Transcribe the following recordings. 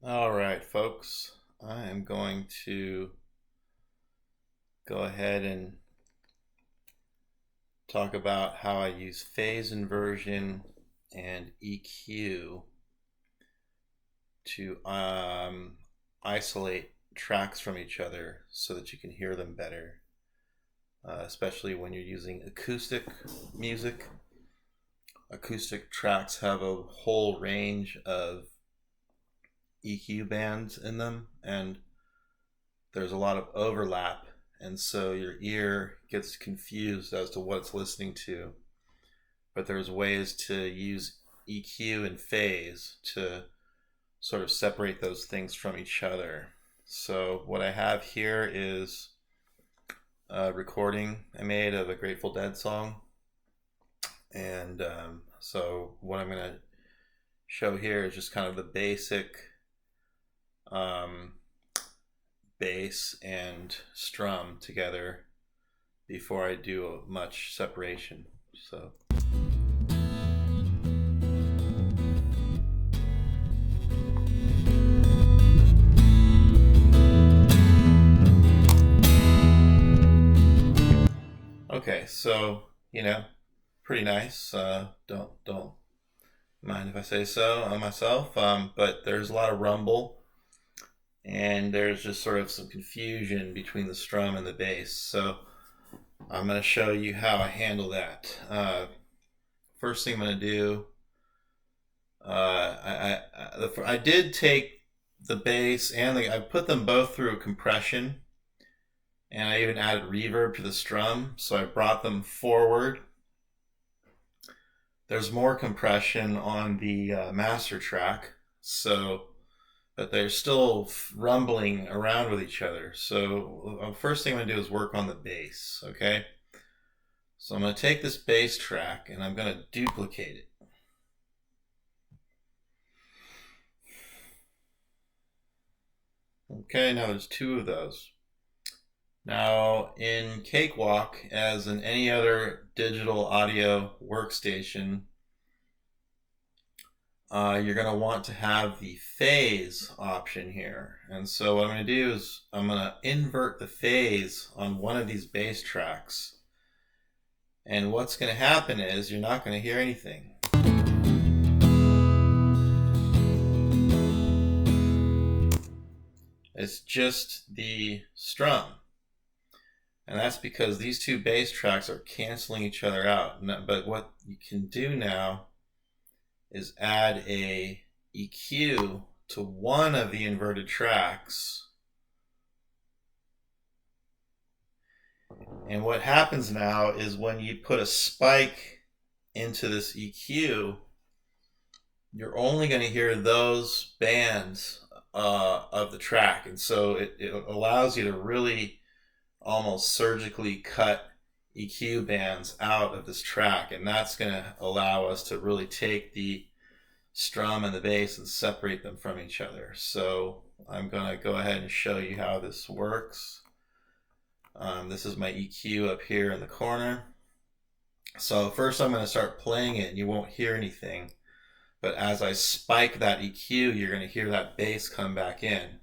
All right, folks, I am going to go ahead and talk about how I use phase inversion and EQ to isolate tracks from each other so that you can hear them better, especially when you're using acoustic music. Acoustic tracks have a whole range of EQ bands in them, and there's a lot of overlap, and so your ear gets confused as to what it's listening to. But there's ways to use EQ and phase to sort of separate those things from each other. So what I have here is a recording I made of a Grateful Dead song, and so what I'm going to show here is just kind of the basic bass and strum together before I do much separation. So okay, so pretty nice. Don't mind if I say so on myself. But there's a lot of rumble, and there's just sort of some confusion between the strum and the bass. So I'm going to show you how I handle that. First thing I'm going to do, I did take the bass and I put them both through a compression, and I even added reverb to the strum, so I brought them forward. There's more compression on the master track, but they're still rumbling around with each other. So first thing I'm going to do is work on the bass, okay? So I'm going to take this bass track and I'm going to duplicate it. Okay, now there's two of those. Now in Cakewalk, as in any other digital audio workstation, you're going to want to have the phase option here. And so what I'm going to do is I'm going to invert the phase on one of these bass tracks. And what's going to happen is you're not going to hear anything. It's just the strum. And that's because these two bass tracks are canceling each other out. But what you can do now is add a EQ to one of the inverted tracks. And what happens now is when you put a spike into this EQ, you're only going to hear those bands of the track. And so it allows you to really almost surgically cut EQ bands out of this track, and that's going to allow us to really take the strum and the bass and separate them from each other. So I'm going to go ahead and show you how this works. This is my EQ up here in the corner. So first I'm going to start playing it and you won't hear anything, but as I spike that EQ, you're going to hear that bass come back in.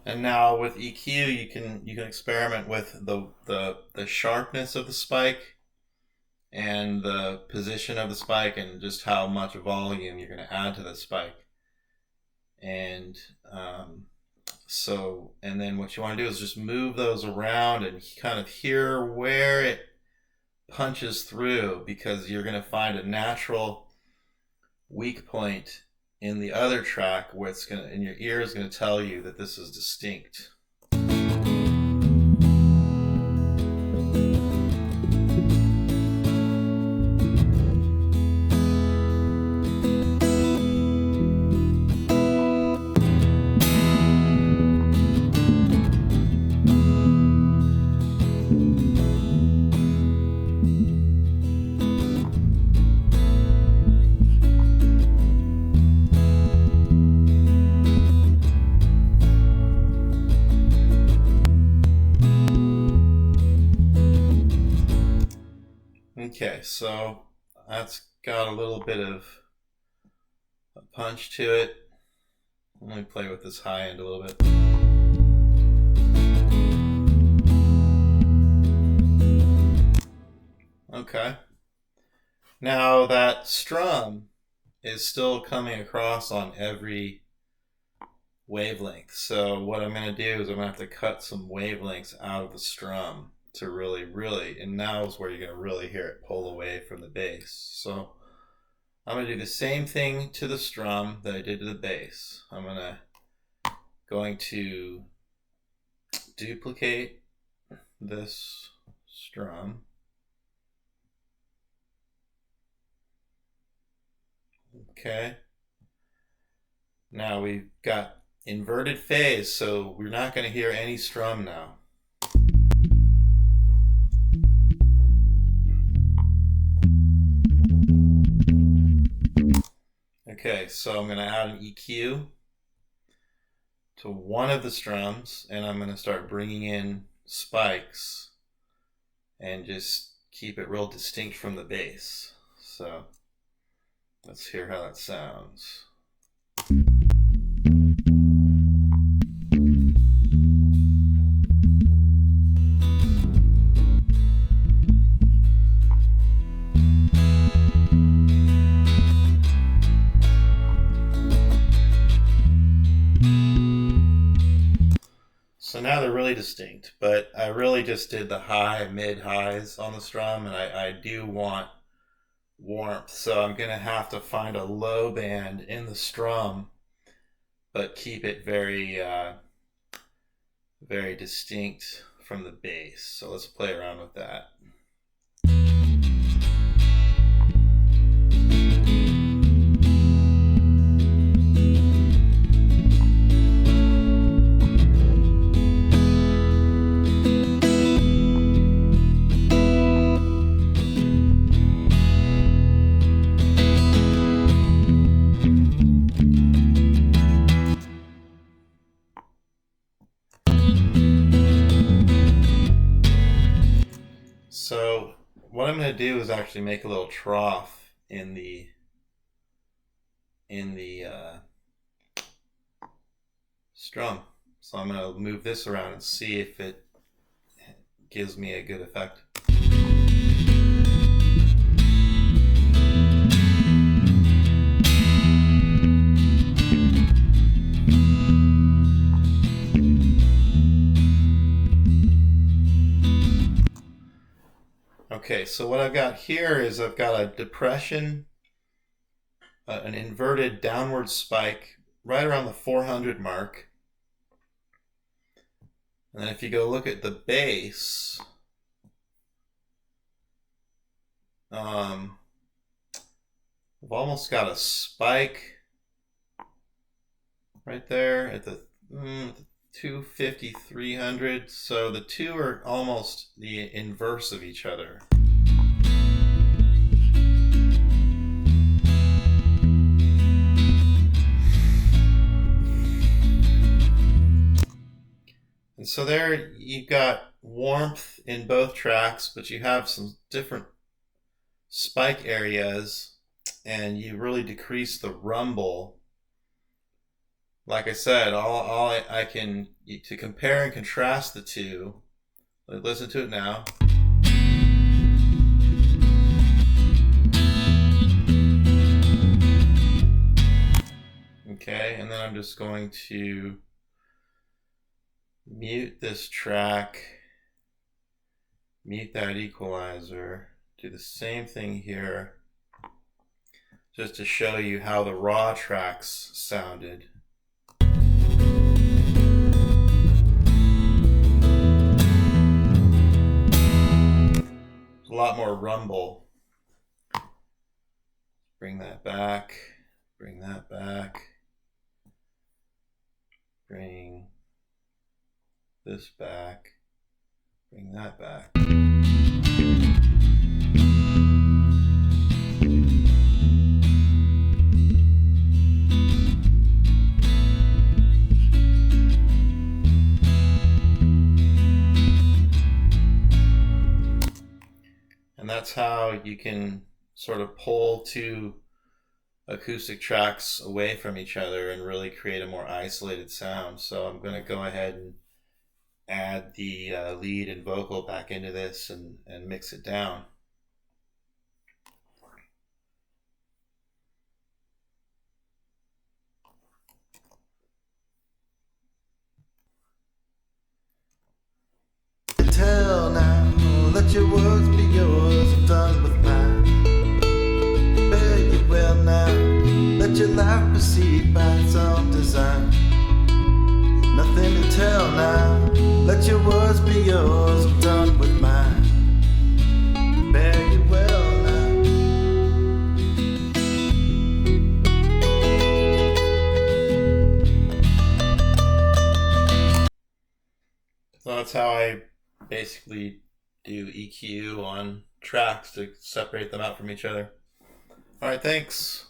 And now with EQ, you can experiment with the sharpness of the spike and the position of the spike and just how much volume you're going to add to the spike. And and then what you want to do is just move those around and kind of hear where it punches through, because you're going to find a natural weak point in the other track where and your ear is going to tell you that this is distinct. Okay, so that's got a little bit of a punch to it. Let me play with this high end a little bit. Okay. Now that strum is still coming across on every wavelength. So what I'm going to do is I'm going to have to cut some wavelengths out of the strum to really, and now is where you're going to really hear it pull away from the bass. So I'm going to do the same thing to the strum that I did to the bass. I'm going to duplicate this strum. Okay. Now we've got inverted phase, so we're not going to hear any strum now. Okay, so I'm going to add an EQ to one of the strums, and I'm going to start bringing in spikes and just keep it real distinct from the bass. So let's hear how that sounds. So now they're really distinct, but I really just did the high, mid highs on the strum, and I do want warmth, so I'm going to have to find a low band in the strum, but keep it very, very distinct from the bass. So let's play around with that. So what I'm going to do is actually make a little trough in the strum. So I'm going to move this around and see if it gives me a good effect. Okay, so what I've got here is I've got a depression, an inverted downward spike right around the 400 mark. And then if you go look at the bass, I've almost got a spike right there at the 250, 300. So the two are almost the inverse of each other. And so there you've got warmth in both tracks, but you have some different spike areas, and you really decrease the rumble. Like I said, all I can, to compare and contrast the two, listen to it now. Okay, and then I'm just going to mute this track, mute that equalizer, do the same thing here, just to show you how the raw tracks sounded. A lot more rumble. Bring that back, bring that back, bring this back, bring that back. that's how you can sort of pull two acoustic tracks away from each other and really create a more isolated sound. So I'm going to go ahead and add the lead and vocal back into this and mix it down. Tell now, let your words be yours, I'm done with mine. Bear you well now, let your life proceed by its own design. Nothing to tell now, let your words be yours, I'm done with mine. Bear you well now. So that's how I basically do EQ on tracks to separate them out from each other. All right, thanks.